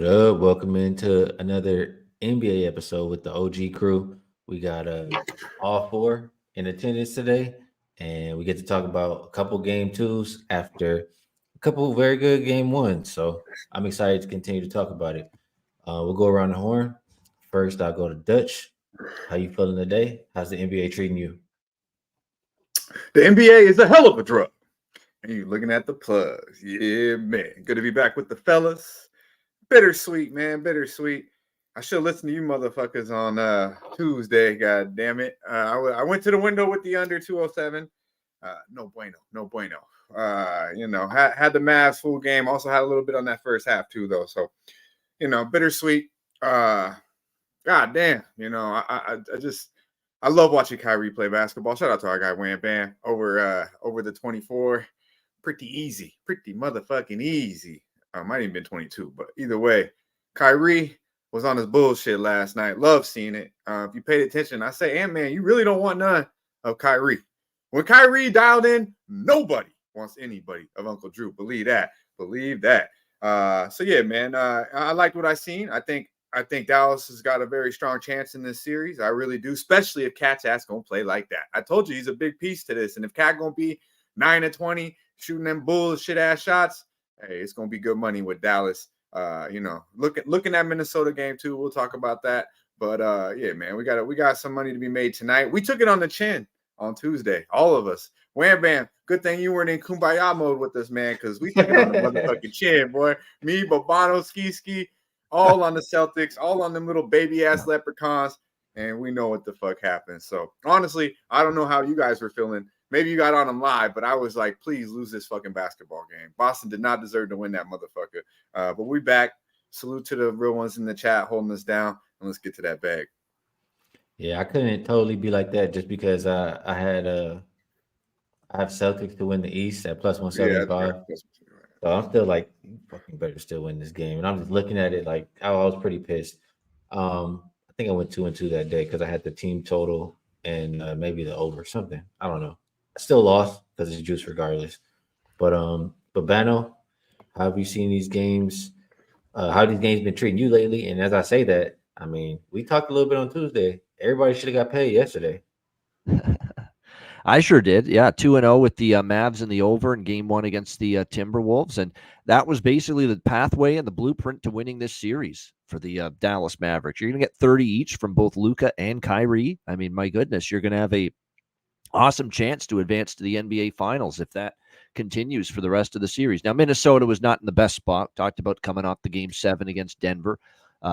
What up? Welcome into another NBA episode with the OG crew. We got all four in attendance today, and we get to talk about a couple game twos after a couple very good game ones. So I'm excited to continue to talk about it. We'll go around the horn. First, I'll go to Dutch. How you feeling today? How's the NBA treating you? The NBA is a hell of a drug. And you looking at the plugs. Yeah, man. Good to be back with the fellas. Bittersweet, man. Bittersweet. I should listen to you motherfuckers on Tuesday. God damn it. I went to the window with the under 207. No bueno. No bueno. Had the Mavs full game. Also had a little bit on that first half too, though. So, bittersweet. God damn. I love watching Kyrie play basketball. Shout out to our guy WAM over the 24. Pretty easy. Pretty motherfucking easy. Might even been 22, but either way, Kyrie was on his bullshit last night. Love seeing it. If you paid attention, I say, man, you really don't want none of Kyrie. When Kyrie dialed in, nobody wants anybody of Uncle Drew. Believe that. Believe that. So yeah, man. I liked what I seen. I think Dallas has got a very strong chance in this series. I really do, especially if Cat's ass gonna play like that. I told you he's a big piece to this, and if Cat gonna be 9-20 shooting them bullshit ass shots, hey, it's gonna be good money with Dallas. Looking at Minnesota game too. We'll talk about that. But yeah, man, we got some money to be made tonight. We took it on the chin on Tuesday, all of us. Wham bam. Good thing you weren't in kumbaya mode with us, man, because we took it on the motherfucking chin, boy. Me, Bobano, Skee, all on the Celtics, all on them little baby ass leprechauns, and we know what the fuck happened. So honestly, I don't know how you guys were feeling. Maybe you got on them live, but I was like, please lose this fucking basketball game. Boston did not deserve to win that motherfucker. But we back. Salute to the real ones in the chat holding us down, and let's get to that bag. Yeah, I couldn't totally be like that just because I have Celtics to win the East at plus Yeah, 175. So I'm still like, you fucking better still win this game. And I'm just looking at it like I was pretty pissed. I think I went 2-2 that day because I had the team total and maybe the over something. I don't know. I still lost because it's juice regardless. But Bano, how have you seen these games? How these games been treating you lately? And as I say that, I mean, we talked a little bit on Tuesday. Everybody should have got paid yesterday. I sure did. Yeah, 2-0 with the Mavs in the over in game one against the Timberwolves. And that was basically the pathway and the blueprint to winning this series for the Dallas Mavericks. You're going to get 30 each from both Luka and Kyrie. I mean, my goodness, you're going to have a awesome chance to advance to the NBA Finals if that continues for the rest of the series. Now, Minnesota was not in the best spot. Talked about coming off the Game 7 against Denver.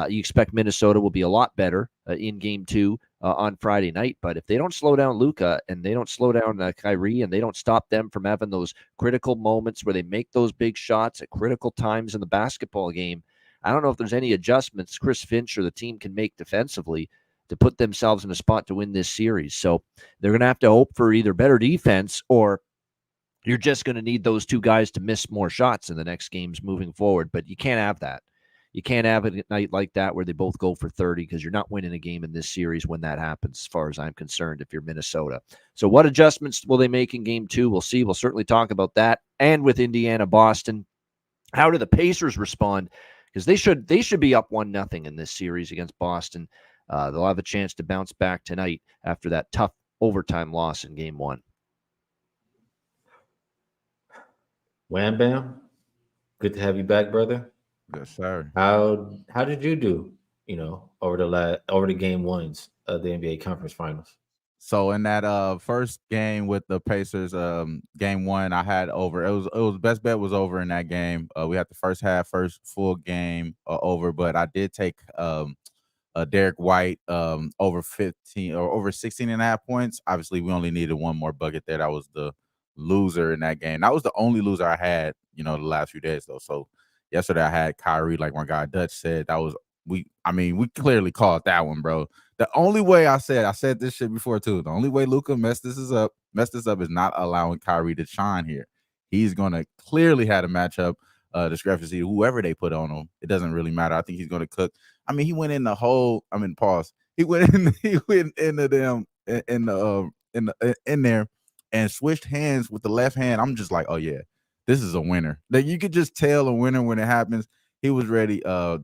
You expect Minnesota will be a lot better in Game 2 on Friday night. But if they don't slow down Luka and they don't slow down Kyrie and they don't stop them from having those critical moments where they make those big shots at critical times in the basketball game, I don't know if there's any adjustments Chris Finch or the team can make defensively to put themselves in a spot to win this series. So they're going to have to hope for either better defense or you're just going to need those two guys to miss more shots in the next games moving forward. But you can't have that. You can't have a night like that where they both go for 30 because you're not winning a game in this series when that happens, as far as I'm concerned, if you're Minnesota. So what adjustments will they make in game 2? We'll see. We'll certainly talk about that. And with Indiana, Boston, how do the Pacers respond? Because they should be up 1-0 in this series against Boston. They'll have a chance to bounce back tonight after that tough overtime loss in game 1. Wham Bam, good to have you back, brother. Yes, sir. How did you do? Over the game ones of the NBA Conference Finals. So in that first game with the Pacers, game 1, I had over. It was best bet was over in that game. We had the first full game over, but I did take Derek White over 15 or over 16.5 points. Obviously, we only needed one more bucket there. That was the loser in that game. That was the only loser I had, the last few days though. So yesterday I had Kyrie, like my guy Dutch said. That was we clearly called that one, bro. The only way I said this shit before too. The only way Luka messed this up is not allowing Kyrie to shine here. He's gonna clearly have a matchup discrepancy. Whoever they put on him, it doesn't really matter. I think he's gonna cook. I mean, he went in the whole. Pause. He went into them in there and switched hands with the left hand. I'm just like, oh yeah, this is a winner. That you could just tell a winner when it happens. he was ready,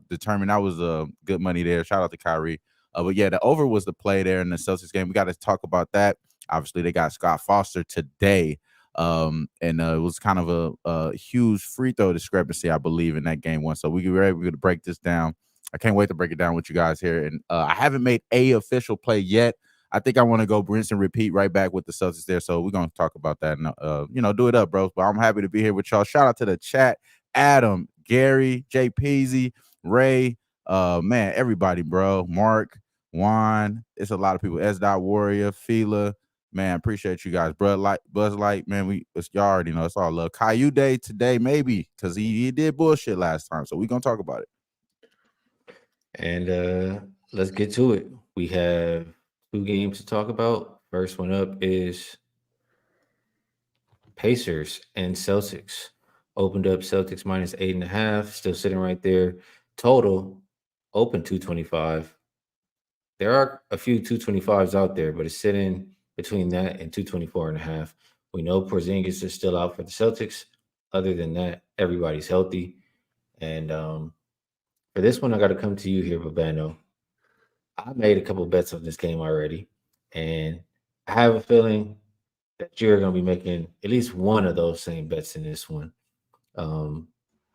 determined. That was good money there. Shout out to Kyrie. But yeah, the over was the play there in the Celtics game. We got to talk about that. Obviously, they got Scott Foster today. And it was kind of a huge free throw discrepancy, I believe, in that game one. So we were able to break this down. I can't wait to break it down with you guys here. And I haven't made a official play yet. I think I want to go rinse and repeat right back with the Celtics there. So we're going to talk about that and, do it up, bro. But I'm happy to be here with y'all. Shout out to the chat. Adam, Gary, Jay Peasy, Ray, man, everybody, bro. Mark, Juan. It's a lot of people. S. Warrior, Fila. Man, appreciate you guys. Buzz Light, man, y'all already know it's all love. Caillou Day today, maybe, because he did bullshit last time. So we're going to talk about it. And let's get to it. We have 2 games to talk about. First one up is Pacers and Celtics. Opened up Celtics minus 8.5, still sitting right there. Total open 225. There are a few 225s out there, but it's sitting between that and 224.5. We know Porzingis is still out for the Celtics. Other than that, everybody's healthy. And for this one, I got to come to you here, Babano. I made a couple bets on this game already, and I have a feeling that you're going to be making at least one of those same bets in this one. How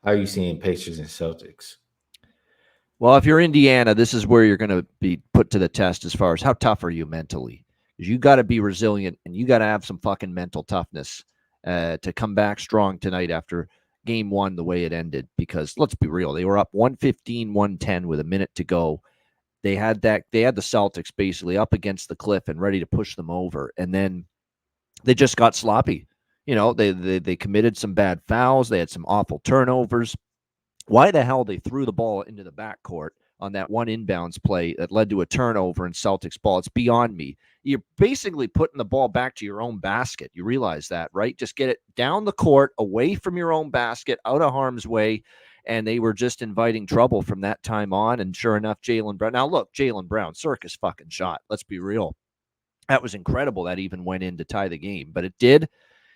are you seeing Pacers and Celtics? Well, if you're Indiana, this is where you're going to be put to the test as far as how tough are you mentally. Because you got to be resilient and you got to have some fucking mental toughness to come back strong tonight after game one the way it ended. Because let's be real, they were up 115-110 with a minute to go. They had the Celtics basically up against the cliff and ready to push them over, and then they just got sloppy. They committed some bad fouls. They had some awful turnovers. Why the hell they threw the ball into the backcourt on that one inbounds play that led to a turnover in Celtics ball? It's beyond me. You're basically putting the ball back to your own basket. You realize that, right? Just get it down the court, away from your own basket, out of harm's way. And they were just inviting trouble from that time on. And sure enough, Jaylen Brown. Now, look, Jaylen Brown, circus fucking shot. Let's be real. That was incredible. That even went in to tie the game. But it did.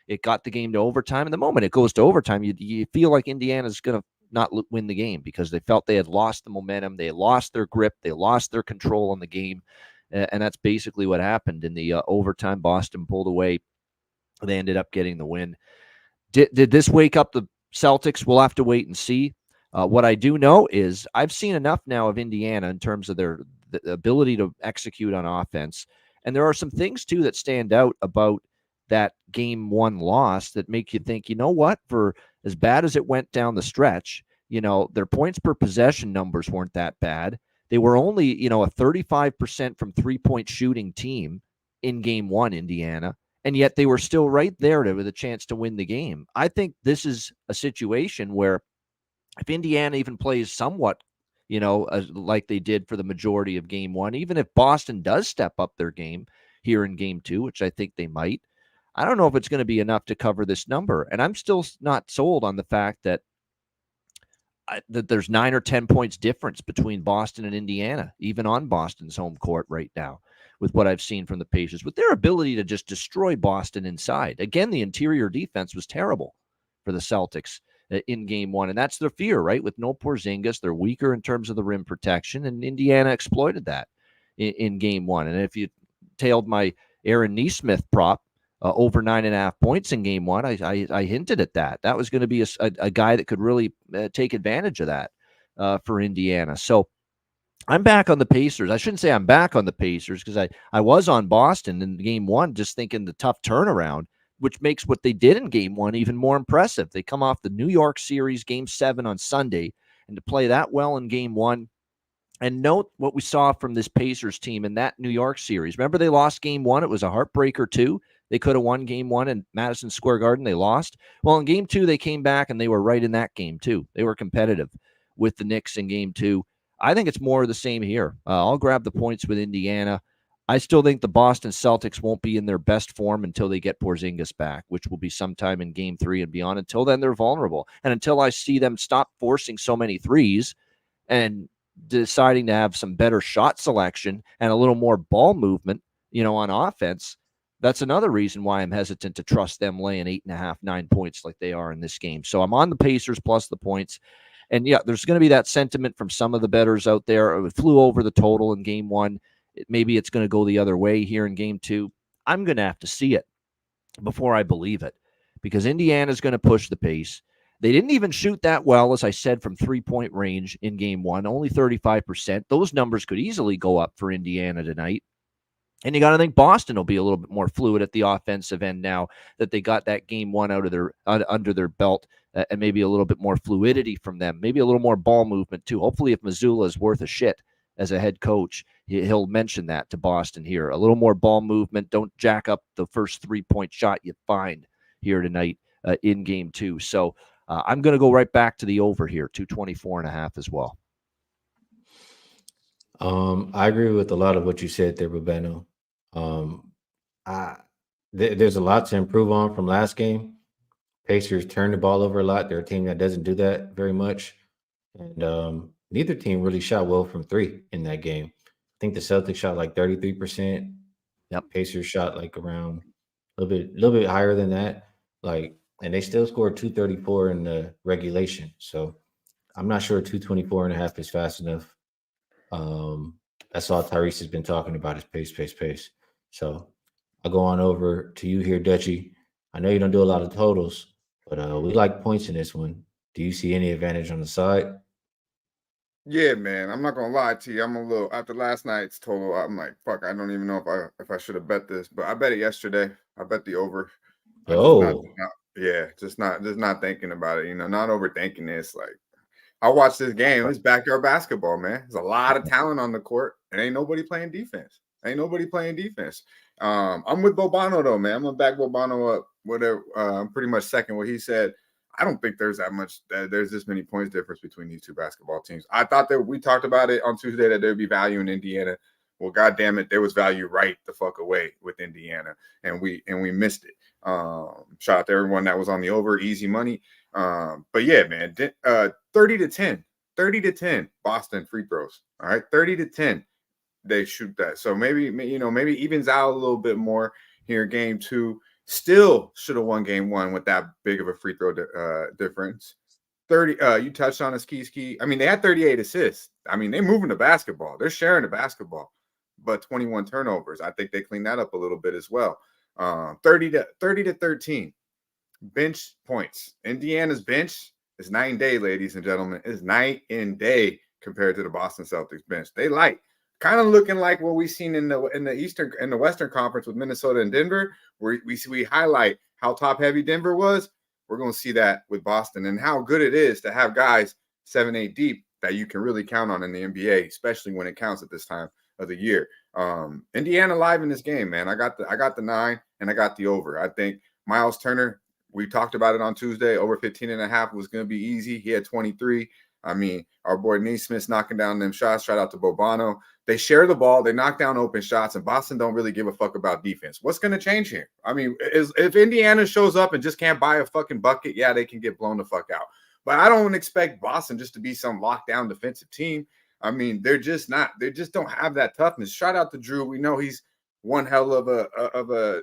It got the game to overtime. And the moment it goes to overtime, you feel like Indiana's going to not win the game because they felt they had lost the momentum. They lost their grip. They lost their control on the game. And that's basically what happened in the overtime. Boston pulled away. They ended up getting the win. Did this wake up the Celtics? We'll have to wait and see. What I do know is I've seen enough now of Indiana in terms of their ability to execute on offense. And there are some things, too, that stand out about that game one loss that make you think, you know what, for as bad as it went down the stretch, their points per possession numbers weren't that bad. They were only, a 35% from 3-point shooting team in game one, Indiana, and yet they were still right there with a chance to win the game. I think this is a situation where if Indiana even plays somewhat, like they did for the majority of game one, even if Boston does step up their game here in game two, which I think they might, I don't know if it's going to be enough to cover this number. And I'm still not sold on the fact that there's 9 or 10 points difference between Boston and Indiana, even on Boston's home court right now, with what I've seen from the Pacers, with their ability to just destroy Boston inside. Again, the interior defense was terrible for the Celtics in game one. And that's their fear, right? With no Porzingis, they're weaker in terms of the rim protection, and Indiana exploited that in game one. And if you tailed my Aaron Nesmith prop, over 9.5 points in game one, I hinted at that. That was going to be a guy that could really take advantage of that for Indiana. So I'm back on the Pacers. I shouldn't say I'm back on the Pacers because I was on Boston in game one, just thinking the tough turnaround, which makes what they did in game one even more impressive. They come off the New York series, game 7 on Sunday, and to play that well in game one. And note what we saw from this Pacers team in that New York series. Remember, they lost game one. It was a heartbreaker, too. They could have won game one in Madison Square Garden. They lost. Well, in game two, they came back, and they were right in that game, too. They were competitive with the Knicks in game two. I think it's more of the same here. I'll grab the points with Indiana. I still think the Boston Celtics won't be in their best form until they get Porzingis back, which will be sometime in game 3 and beyond. Until then, they're vulnerable. And until I see them stop forcing so many threes and deciding to have some better shot selection and a little more ball movement, on offense, that's another reason why I'm hesitant to trust them laying 8.5, 9 points like they are in this game. So I'm on the Pacers plus the points. And yeah, there's going to be that sentiment from some of the bettors out there. It flew over the total in game one. Maybe it's going to go the other way here in game two. I'm going to have to see it before I believe it, because Indiana's going to push the pace. They didn't even shoot that well, as I said, from three-point range in game one, only 35%. Those numbers could easily go up for Indiana tonight. And you got to think Boston will be a little bit more fluid at the offensive end now that they got that game one out of their under their belt, and maybe a little bit more fluidity from them, maybe a little more ball movement too. Hopefully, if Mazzulla is worth a shit as a head coach, he'll mention that to Boston here. A little more ball movement. Don't jack up the first 3-point shot you find here tonight in game two. So I'm going to go right back to the over here, 224.5 as well. I agree with a lot of what you said there, Rubeno. There's a lot to improve on from last game. Pacers turn the ball over a lot. They're a team that doesn't do that very much. And neither team really shot well from three in that game. I think the Celtics shot like 33%. Yep. Pacers shot like around a little bit higher than that. And they still scored 234 in the regulation. So I'm not sure 224.5 is fast enough. That's all Tyrese has been talking about is pace. So I'll go on over to you here, Dutchie. I know you don't do a lot of totals, but we like points in this one. Do you see any advantage on the side? Yeah, man. I'm not gonna lie to you. I'm a little after last night's total. I'm like, fuck. I don't even know if I should have bet this, but I bet it yesterday. I bet the over. Just not thinking about it. Not overthinking this. Like, I watched this game. It's backyard basketball, man. There's a lot of talent on the court, and ain't nobody playing defense. I'm with Bobano though, man. I'm gonna back Bobano up. Whatever. I'm pretty much second what he said. I don't think there's there's this many points difference between these two basketball teams. I thought that we talked about it on Tuesday that there'd be value in Indiana. Well, God damn it, there was value right the fuck away with Indiana, and we missed it. Shout out to everyone that was on the over, easy money. But yeah, man, 30-10, Boston free throws. All right, 30-10, they shoot that. So maybe evens out a little bit more here. Game two. Still should have won game one with that big of a free throw difference. 30. You touched on a Skee. I mean, they had 38 assists. I mean, they're moving the basketball. They're sharing the basketball, but 21 turnovers. I think they cleaned that up a little bit as well. 30-13. Bench points. Indiana's bench is night and day, ladies and gentlemen. It's night and day compared to the Boston Celtics bench. They light. Kind of looking like what we've seen in the Western Conference with Minnesota and Denver, where we highlight how top heavy Denver was. We're going to see that with Boston and how good it is to have guys 7-8 deep that you can really count on in the NBA, especially when it counts at this time of the year. Indiana live in this game, man. I got the 9 and I got the over. I think Miles Turner, we talked about it on Tuesday, over 15.5 was going to be easy. He had 23. I mean, our boy Neesmith's knocking down them shots. Shout out to Bobano. They share the ball. They knock down open shots, and Boston don't really give a fuck about defense. What's going to change here? I mean, if Indiana shows up and just can't buy a fucking bucket, yeah, they can get blown the fuck out. But I don't expect Boston just to be some lockdown defensive team. I mean, they're just not. They just don't have that toughness. Shout out to Drew. We know he's one hell of a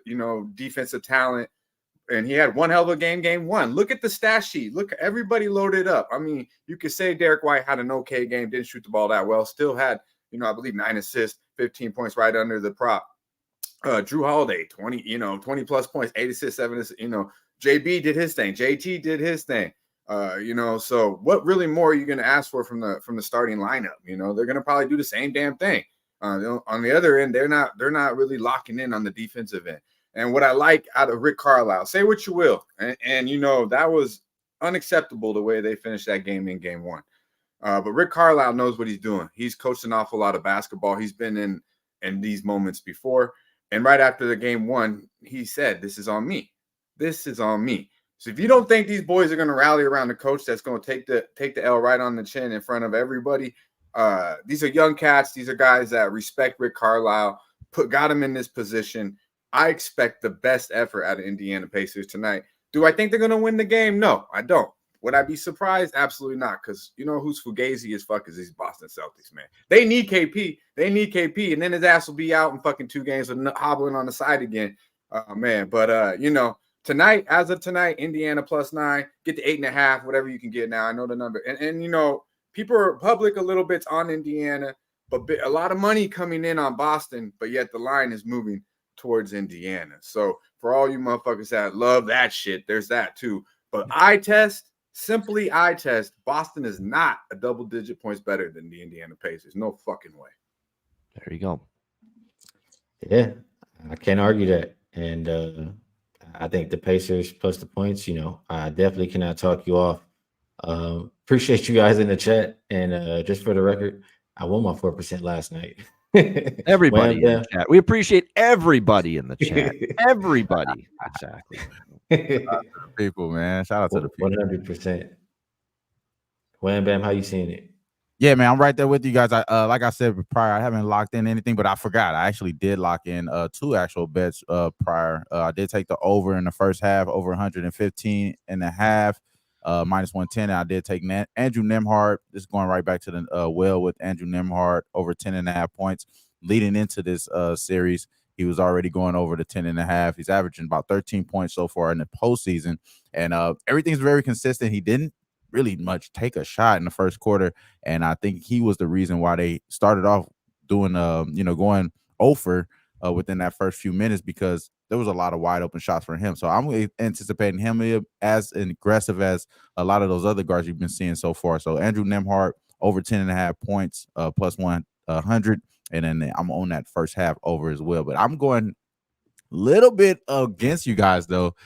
defensive talent. And he had one hell of a game one. Look at the stat sheet. Look, everybody loaded up. I mean, you could say Derek White had an okay game, didn't shoot the ball that well, still had, I believe 9 assists, 15 points right under the prop. Drew Holiday, 20 plus points, 8 assists, 7 assists. JB did his thing. JT did his thing. So what really more are you going to ask for from the starting lineup? They're going to probably do the same damn thing. On the other end, they're not really locking in on the defensive end. And what I like out of Rick Carlisle, say what you will, and that was unacceptable the way they finished that game in game one. But Rick Carlisle knows what he's doing. He's coached an awful lot of basketball. He's been in these moments before. And right after the game one, he said, "This is on me. This is on me." So if you don't think these boys are going to rally around the coach that's going to take the L right on the chin in front of everybody, these are young cats. These are guys that respect Rick Carlisle, got him in this position. I expect the best effort out of Indiana Pacers tonight. Do I think they're going to win the game? No, I don't. Would I be surprised? Absolutely not, because who's fugazi as fuck is these Boston Celtics, man. They need KP. And then his ass will be out in fucking 2 games with hobbling on the side again. Man, but, tonight, as of tonight, Indiana +9, get to 8.5, whatever you can get now. I know the number. And you know, people are public a little bit on Indiana, but a lot of money coming in on Boston, but yet the line is moving towards Indiana. So for all you motherfuckers that love that shit, there's that too. But simply eye test, Boston is not a double-digit points better than the Indiana Pacers. No fucking way. There you go. Yeah, I can't argue that. And I think the Pacers plus the points, you know, I definitely cannot talk you off. Appreciate you guys in the chat. And just for the record, I won my 4% last night. Everybody in the chat. We appreciate everybody in the chat. Everybody. Exactly. People, man. Shout out to the people. 100%. Wham Bam, how you seeing it? Yeah, man, I'm right there with you guys. I like I said prior, I haven't locked in anything, but I forgot. I actually did lock in 2 actual bets prior. I did take the over in the first half, over 115.5, -110. And I did take Andrew Nembhard. This is going right back to the well with Andrew Nembhard, over 10.5 points. Leading into this series, he was already going over the 10.5. He's averaging about 13 points so far in the postseason. And everything's very consistent. He didn't really much take a shot in the first quarter, and I think he was the reason why they started off doing going over within that first few minutes, because there was a lot of wide open shots for him. So I'm anticipating him as aggressive as a lot of those other guards you've been seeing so far. So Andrew Nembhard over 10.5 points, +100, and then I'm on that first half over as well. But I'm going a little bit against you guys though.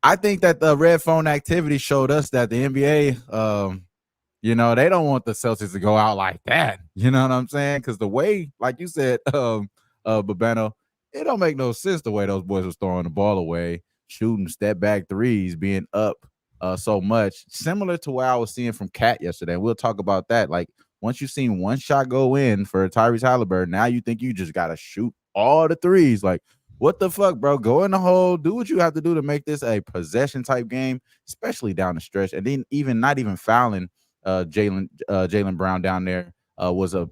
I think that the red phone activity showed us that the NBA, they don't want the Celtics to go out like that. You know what I'm saying? Because the way, like you said, Babano, it don't make no sense the way those boys was throwing the ball away, shooting step back threes, being up so much. Similar to what I was seeing from Cat yesterday. We'll talk about that. Like, once you've seen one shot go in for Tyrese Halliburton, now you think you just got to shoot all the threes. Like, what the fuck, bro? Go in the hole, do what you have to do to make this a possession type game, especially down the stretch. And then not even fouling Jaylen Brown down there was a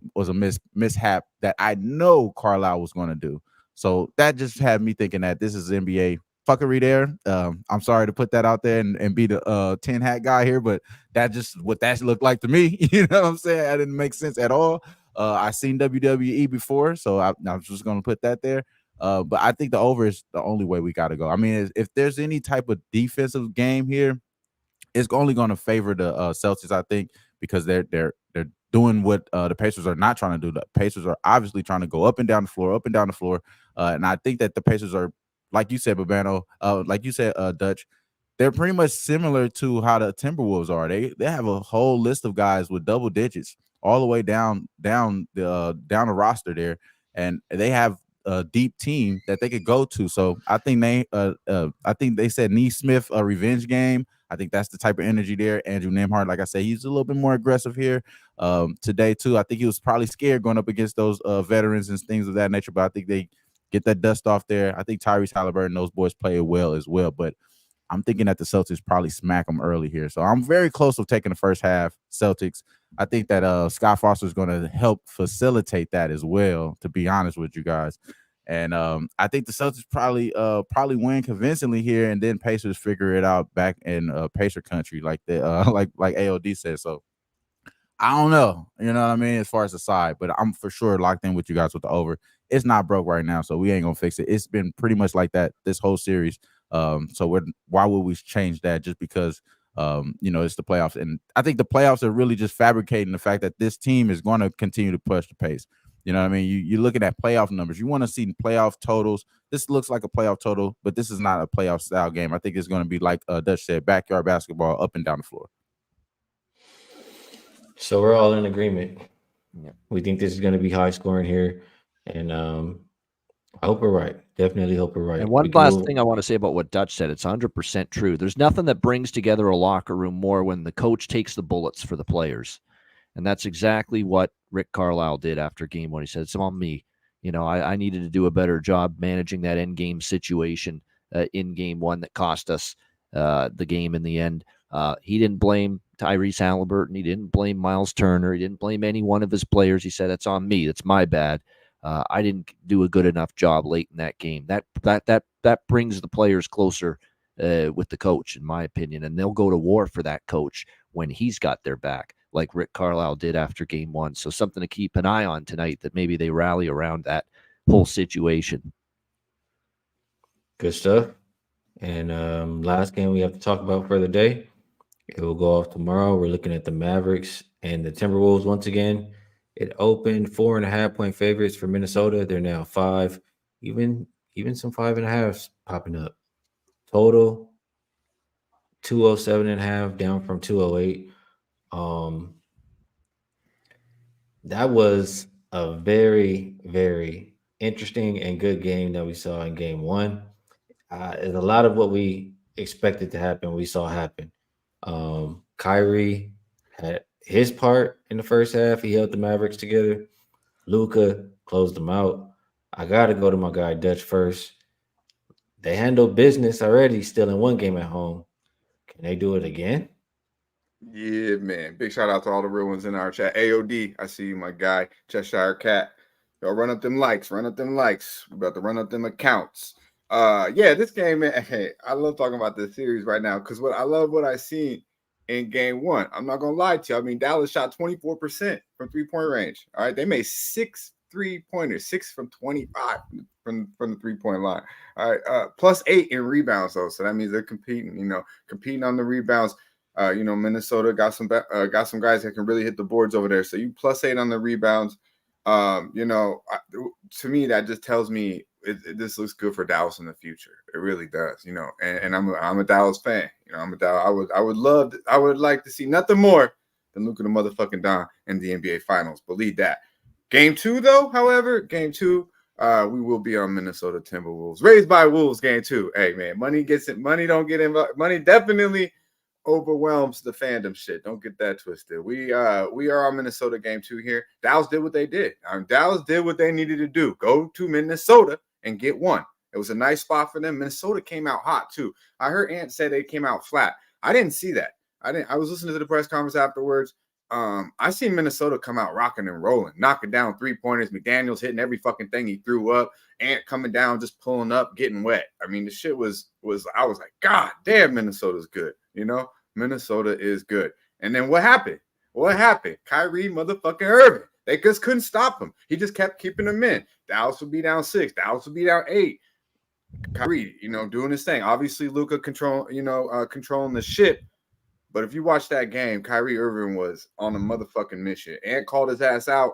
mishap that I know Carlisle was going to do. So that just had me thinking that this is NBA fuckery there. I'm sorry to put that out there and be the 10 hat guy here, but that just what that looked like to me. You know what I'm saying? That didn't make sense at all. I seen WWE before, so I'm just going to put that there. But I think the over is the only way we got to go. I mean, if there's any type of defensive game here, it's only going to favor the Celtics, I think, because they're doing what the Pacers are not trying to do. The Pacers are obviously trying to go up and down the floor, and I think that the Pacers are, like you said, Babano, like you said, Dutch, they're pretty much similar to how the Timberwolves are. They have a whole list of guys with double digits all the way down the roster there, and they have a deep team that they could go to. So I think they said Neesmith a revenge game. I think that's the type of energy there. Andrew Nembhard, like I said, he's a little bit more aggressive here today too. I think he was probably scared going up against those veterans and things of that nature, but I think they get that dust off there. I think Tyrese Halliburton, those boys play well as well, but I'm thinking that the Celtics probably smack them early here. So I'm very close to taking the first half Celtics. I think that Scott Foster is going to help facilitate that as well, to be honest with you guys. And I think the Celtics probably win convincingly here, and then Pacers figure it out back in Pacer country, like like AOD said. So I don't know, you know what I mean, as far as the side, but I'm for sure locked in with you guys with the over. It's not broke right now, so we ain't gonna fix it. It's been pretty much like that this whole series. So why would we change that just because it's the playoffs? And I think the playoffs are really just fabricating the fact that this team is going to continue to push the pace. You know what I mean? You're looking at playoff numbers. You want to see playoff totals. This looks like a playoff total, but this is not a playoff style game. I think it's going to be like Dutch said, backyard basketball, up and down the floor. So we're all in agreement. Yeah. We think this is going to be high scoring here, and I hope we're right. Definitely hope we're right. And one last thing I want to say about what Dutch said, it's 100% true. There's nothing that brings together a locker room more when the coach takes the bullets for the players. And that's exactly what Rick Carlisle did after game one. He said, it's on me. I needed to do a better job managing that end game situation in game one that cost us the game in the end. He didn't blame Tyrese Halliburton. He didn't blame Miles Turner. He didn't blame any one of his players. He said, it's on me. It's my bad. I didn't do a good enough job late in that game. That brings the players closer with the coach, in my opinion, and they'll go to war for that coach when he's got their back, like Rick Carlisle did after game one. So something to keep an eye on tonight, that maybe they rally around that whole situation. Good stuff. And last game we have to talk about for the day. It will go off tomorrow. We're looking at the Mavericks and the Timberwolves once again. It opened 4.5-point favorites for Minnesota. They're now 5, even some 5.5s popping up. Total 207.5, down from 208. That was a very, very interesting and good game that we saw in game one. It's a lot of what we expected to happen, we saw happen. Kyrie had his part in the first half. He held the Mavericks together. Luka closed them out. I got to go to my guy Dutch first. They handled business already, still in one game at home. Can they do it again? Yeah, man. Big shout out to all the real ones in our chat. AOD, I see you, my guy. Cheshire Cat. Y'all run up them likes. Run up them likes. We're about to run up them accounts. Yeah, this game, man. Hey, I love talking about this series right now because I love what I seen in game one. I'm not gonna lie to you. I mean, Dallas shot 24% from 3-point range. All right, they made 6 3-pointers, 6 from 25 from the 3-point line. All right, plus 8 in rebounds though, so that means they're competing. Competing on the rebounds. Minnesota got some guys that can really hit the boards over there. So you plus 8 on the rebounds. To me, that just tells me this looks good for Dallas in the future. It really does, and I'm a Dallas fan. I would like to see nothing more than Luka the motherfucking Don in the NBA Finals. Believe that. Game 2, though, however, we will be on Minnesota Timberwolves. Raised by Wolves, game 2. Hey, man, money gets it. Money don't get involved. Money definitely overwhelms the fandom shit. Don't get that twisted. We are on Minnesota game 2 here. Dallas did what they did. Dallas did what they needed to do. Go to Minnesota and get one. It was a nice spot for them. Minnesota came out hot too. I heard Ant say they came out flat. I didn't see that. I was listening to the press conference afterwards. I seen Minnesota come out rocking and rolling, knocking down 3-pointers. McDaniels hitting every fucking thing he threw up. Ant coming down, just pulling up, getting wet. I mean, the shit was I was like, God damn, Minnesota's good. Minnesota is good. And then what happened? Kyrie motherfucking Irving. They just couldn't stop him. He just kept keeping them in. Dallas would be down 6. Dallas would be down 8. Kyrie, doing his thing. Obviously, Luka controlling the ship. But if you watch that game, Kyrie Irving was on a motherfucking mission. Ant called his ass out.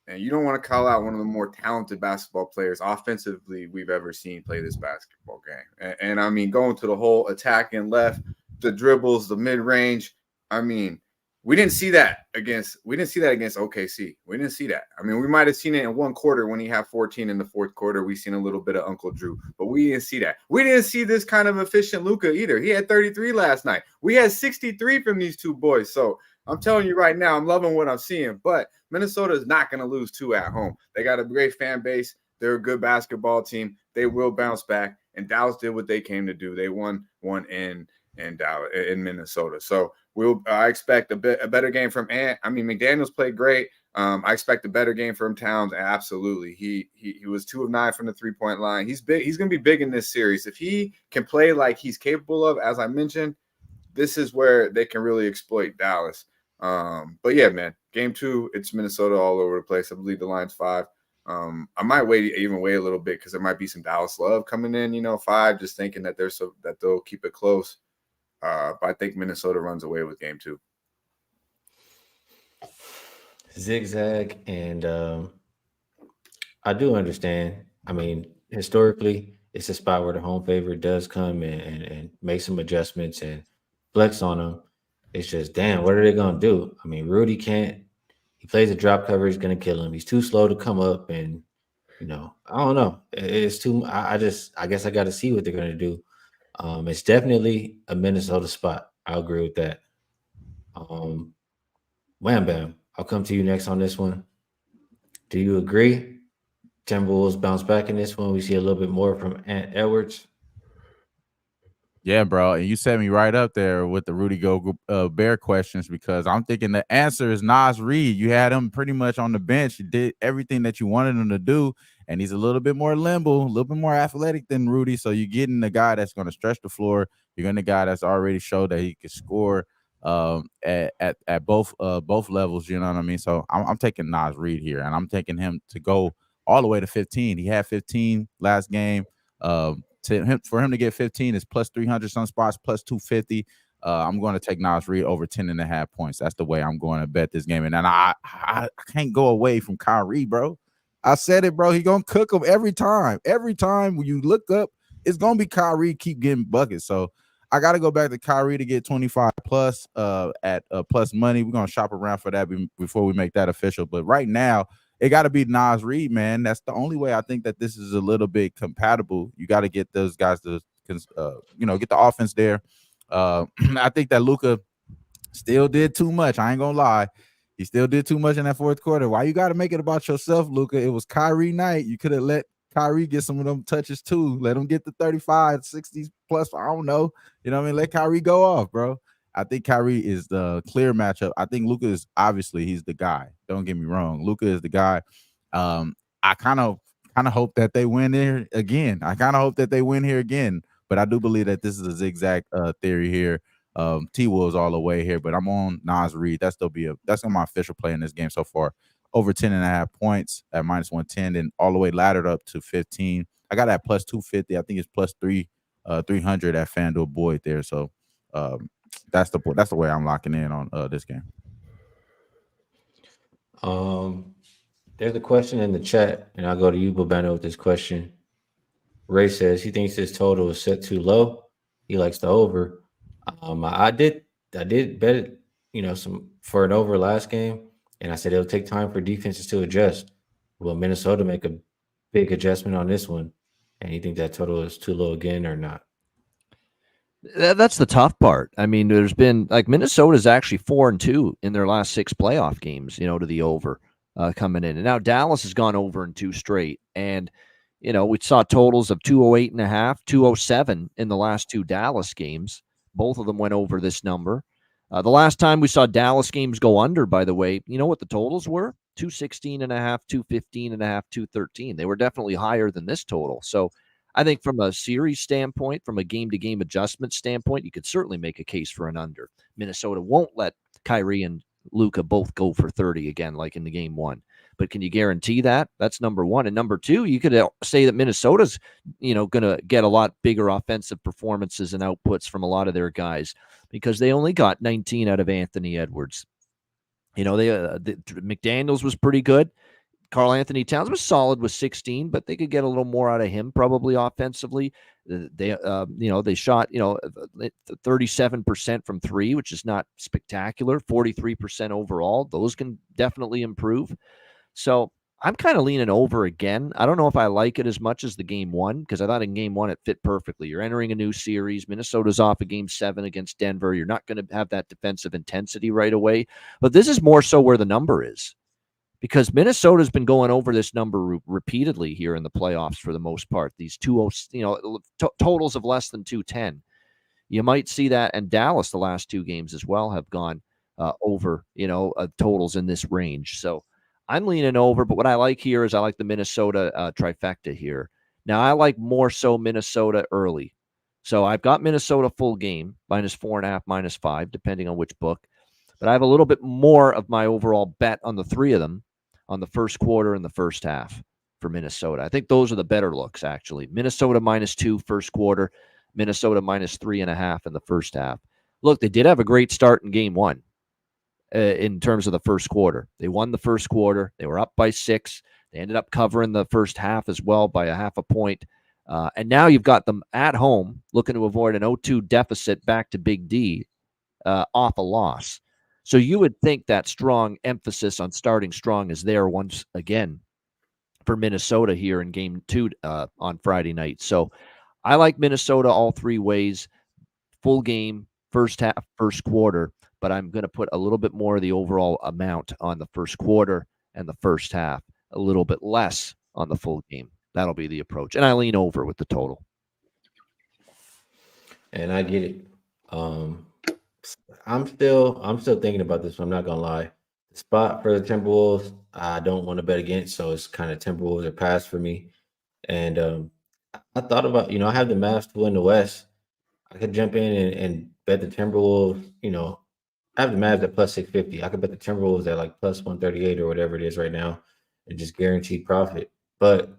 And you don't want to call out one of the more talented basketball players offensively we've ever seen play this basketball game. And I mean, going to the whole attack and left, the dribbles, the mid-range. I mean, we didn't see that against OKC. We didn't see that. I mean, we might have seen it in one quarter when he had 14 in the fourth quarter. We seen a little bit of Uncle Drew, but we didn't see that. We didn't see this kind of efficient Luka either. He had 33 last night. We had 63 from these two boys. So I'm telling you right now, I'm loving what I'm seeing. But Minnesota is not going to lose 2 at home. They got a great fan base. They're a good basketball team. They will bounce back. And Dallas did what they came to do. They won in Dallas, in Minnesota. So I expect a better game from Ant. I mean, McDaniels played great. I expect a better game from Towns. Absolutely. He was 2 of 9 from the 3-point line. He's big. He's going to be big in this series. If he can play like he's capable of, as I mentioned, this is where they can really exploit Dallas. But yeah, man, game 2, it's Minnesota all over the place. I believe the line's 5. I might wait a little bit because there might be some Dallas love coming in, 5, just thinking that that they'll keep it close. But I think Minnesota runs away with game 2. Zigzag, and I do understand. I mean, historically, it's a spot where the home favorite does come and make some adjustments and flex on them. It's just, damn, what are they going to do? I mean, Rudy can't. He plays a drop cover. He's going to kill him. He's too slow to come up, and I don't know. It's too. I guess I got to see what they're going to do. It's definitely a Minnesota spot. I'll agree with that. Wham Bam, I'll come to you next on this one. Do you agree? Timberwolves bounce back in this one. We see a little bit more from Ant Edwards. Yeah, bro. And you set me right up there with the Rudy Bear questions because I'm thinking the answer is Nas Reed. You had him pretty much on the bench. You did everything that you wanted him to do. And he's a little bit more limber, a little bit more athletic than Rudy. So you're getting the guy that's going to stretch the floor. You're getting the guy that's already showed that he can score at both levels. You know what I mean? So I'm taking Nas Reed here, and I'm taking him to go all the way to 15. He had 15 last game. For him to get 15 is plus 300 some spots, plus 250. I'm going to take Nas Reed over 10.5 points. That's the way I'm going to bet this game. And then I can't go away from Kyrie, bro. I said it, bro. He going to cook him every time. Every time when you look up, it's going to be Kyrie keep getting buckets. So I got to go back to Kyrie to get 25 plus at plus money. We're going to shop around for that before we make that official. But right now, it got to be Nas Reed, man. That's the only way I think that this is a little bit compatible. You got to get those guys to, get the offense there. I think that Luka still did too much. I ain't gonna lie. He still did too much in that fourth quarter. Why you got to make it about yourself, Luka? It was Kyrie night. You could have let Kyrie get some of them touches too. Let him get the 35, 60 plus. I don't know. You know what I mean? Let Kyrie go off, bro. I think Kyrie is the clear matchup. I think Luka is obviously he's the guy. Don't get me wrong. Luka is the guy. I kind of hope that they win here again. But I do believe that this is a zigzag theory here. T-Will's all the way here, but I'm on Nas Reed. That's my official play in this game so far. Over 10.5 points at minus 110, and all the way laddered up to 15. I got that plus 250. I think it's plus 300 at FanDuel Boyd there. So that's the way I'm locking in on this game. There's a question in the chat, and I'll go to you, Bobano, with this question. Ray says he thinks his total is set too low. He likes the over. I did bet it, some for an over last game, and I said it'll take time for defenses to adjust. Will Minnesota make a big adjustment on this one? And you think that total is too low again or not? That's the tough part. I mean, there's been Minnesota's actually 4-2 in their last 6 playoff games, to the over coming in. And now Dallas has gone over in 2 straight. And, we saw totals of 208.5, 207 in the last 2 Dallas games. Both of them went over this number. The last time we saw Dallas games go under, by the way, you know what the totals were? 216.5, 215.5, 213. They were definitely higher than this total. So I think from a series standpoint, from a game-to-game adjustment standpoint, you could certainly make a case for an under. Minnesota won't let Kyrie and Luka both go for 30 again, like in the game 1. But can you guarantee that? That's number 1. And number 2, you could say that Minnesota's, going to get a lot bigger offensive performances and outputs from a lot of their guys because they only got 19 out of Anthony Edwards. McDaniels was pretty good. Karl Anthony Towns was solid with 16, but they could get a little more out of him probably offensively. They shot 37% from 3, which is not spectacular. 43% overall. Those can definitely improve. So I'm kind of leaning over again. I don't know if I like it as much as the game 1 because I thought in game 1 it fit perfectly. You're entering a new series. Minnesota's off a game 7 against Denver. You're not going to have that defensive intensity right away. But this is more so where the number is. Because Minnesota's been going over this number repeatedly here in the playoffs for the most part. These totals of less than 210. You might see that, and Dallas the last 2 games as well have gone over, totals in this range. So I'm leaning over, but what I like here is I like the Minnesota trifecta here. Now I like more so Minnesota early. So I've got Minnesota full game, minus 4.5, minus 5, depending on which book. But I have a little bit more of my overall bet on the 3 of them on the first quarter and the first half for Minnesota. I think those are the better looks, actually. Minnesota minus 2 first quarter, Minnesota minus 3.5 in the first half. Look, they did have a great start in game 1 in terms of the first quarter. They won the first quarter. They were up by 6. They ended up covering the first half as well by a half a point. And now you've got them at home looking to avoid an 0-2 deficit back to Big D off a loss. So you would think that strong emphasis on starting strong is there once again for Minnesota here in game 2 on Friday night. So I like Minnesota all 3 ways, full game, first half, first quarter, but I'm going to put a little bit more of the overall amount on the first quarter and the first half, a little bit less on the full game. That'll be the approach. And I lean over with the total. and I get it. Um, I'm still thinking about this one. I'm not gonna lie. The spot for the Timberwolves, I don't want to bet against, so it's kind of Timberwolves or pass for me. And I thought about, I have the Mavs to win the West. I could jump in and bet the Timberwolves. I have the Mavs at plus 650. I could bet the Timberwolves at like plus 138 or whatever it is right now, and just guaranteed profit. But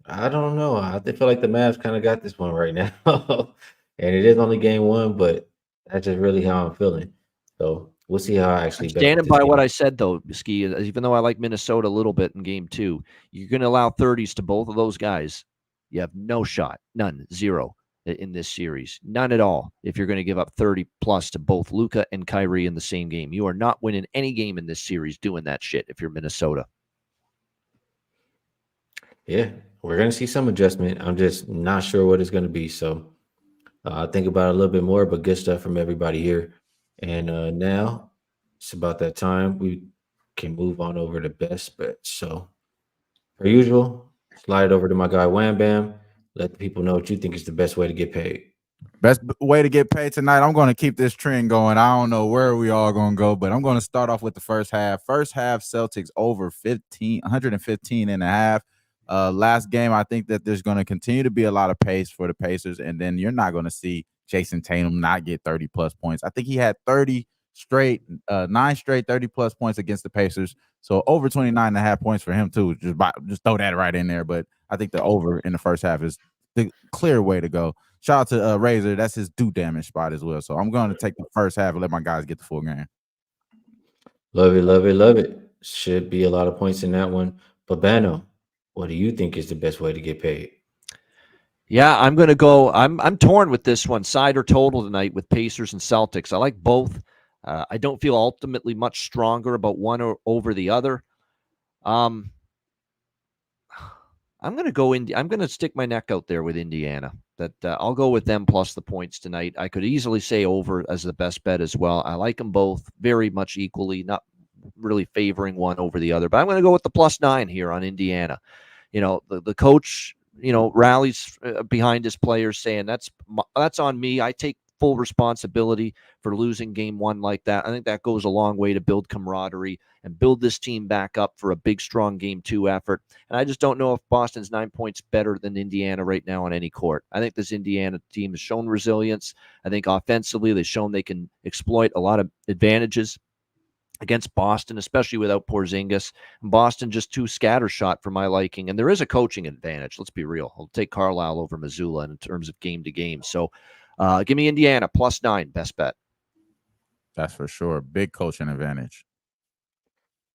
I don't know. Feel like the Mavs kind of got this one right now, and it is only game one, but that's just really how I'm feeling. So we'll see how I I'm actually bet standing this by what game. I said, though, Skee. Even though I like Minnesota a little bit in game 2, you're going to allow 30s to both of those guys. You have no shot, none, zero in this series, none at all. If you're going to give up 30 plus to both Luka and Kyrie in the same game, you are not winning any game in this series doing that shit. If you're Minnesota, Yeah, we're gonna see some adjustment. I'm just not sure what it's gonna be. So think about it a little bit more, but good stuff from everybody here. And now it's about that time we can move on over to best bets. So, per usual, slide it over to my guy Wham Bam. Let the people know what you think is the best way to get paid. Best way to get paid tonight. I'm going to keep this trend going. I don't know where we all going to go, but I'm going to start off with the first half. First half, Celtics over 115 and a half. Last game, I think that there's going to continue to be a lot of pace for the Pacers, and then you're not going to see Jason Tatum not get 30-plus points. I think he had 9 straight 30-plus points against the Pacers. So over 29 and a half points for him, too. Just throw that right in there. But I think the over in the first half is the clear way to go. Shout out to Razor. That's his do damage spot as well. So I'm going to take the first half and let my guys get the full game. Love it, love it, love it. Should be a lot of points in that one. Babano, what do you think is the best way to get paid? yeah, I'm going to go. I'm torn with this one, side or total tonight with Pacers and Celtics. I like both. I don't feel ultimately much stronger about one or over the other. I'm going to go I'm going to stick my neck out there with Indiana. That I'll go with them plus the points tonight. I could easily say over as the best bet as well. I like them both very much equally, not really favoring one over the other. But I'm going to go with the +9 here on Indiana. The coach, rallies behind his players, saying that's on me. I take full responsibility for losing game 1 like that. I think that goes a long way to build camaraderie and build this team back up for a big, strong game 2 effort. And I just don't know if Boston's 9 points better than Indiana right now on any court. I think this Indiana team has shown resilience. I think offensively they've shown they can exploit a lot of advantages against Boston, especially without Porzingis. Boston just too scattershot for my liking. And there is a coaching advantage. Let's be real. I'll take Carlisle over Missoula in terms of game to game. So give me Indiana +9, best bet. That's for sure. Big coaching advantage.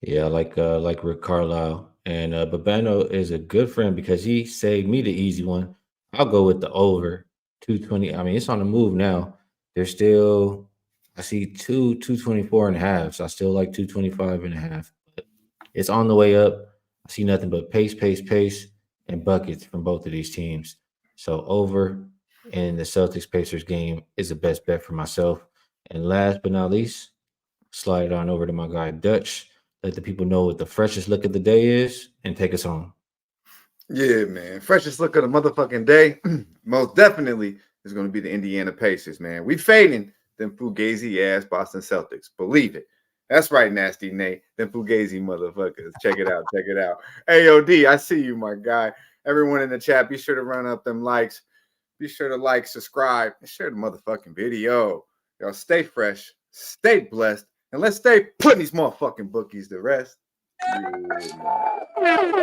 Yeah, like Rick Carlisle. And Babano is a good friend because he saved me the easy one. I'll go with the over 220. I mean, it's on the move now. There's still, I see 224 and a half. So I still like 225 and a half. But it's on the way up. I see nothing but pace, pace, pace, and buckets from both of these teams. So over in the Celtics Pacers game is the best bet for myself. And last but not least, slide it on over to my guy Dutch. Let the people know what the freshest look of the day is and take us home. Yeah, man. Freshest look of the motherfucking day, most definitely is going to be the Indiana Pacers, man. We fading them fugazi ass Boston Celtics. Believe it. That's right, Nasty Nate. Them fugazi motherfuckers. Check it out. Check it out. AOD, I see you, my guy. Everyone in the chat, be sure to run up them likes. Be sure to like, subscribe, and share the motherfucking video. Y'all stay fresh, stay blessed, and let's stay putting these motherfucking bookies to rest. Yeah.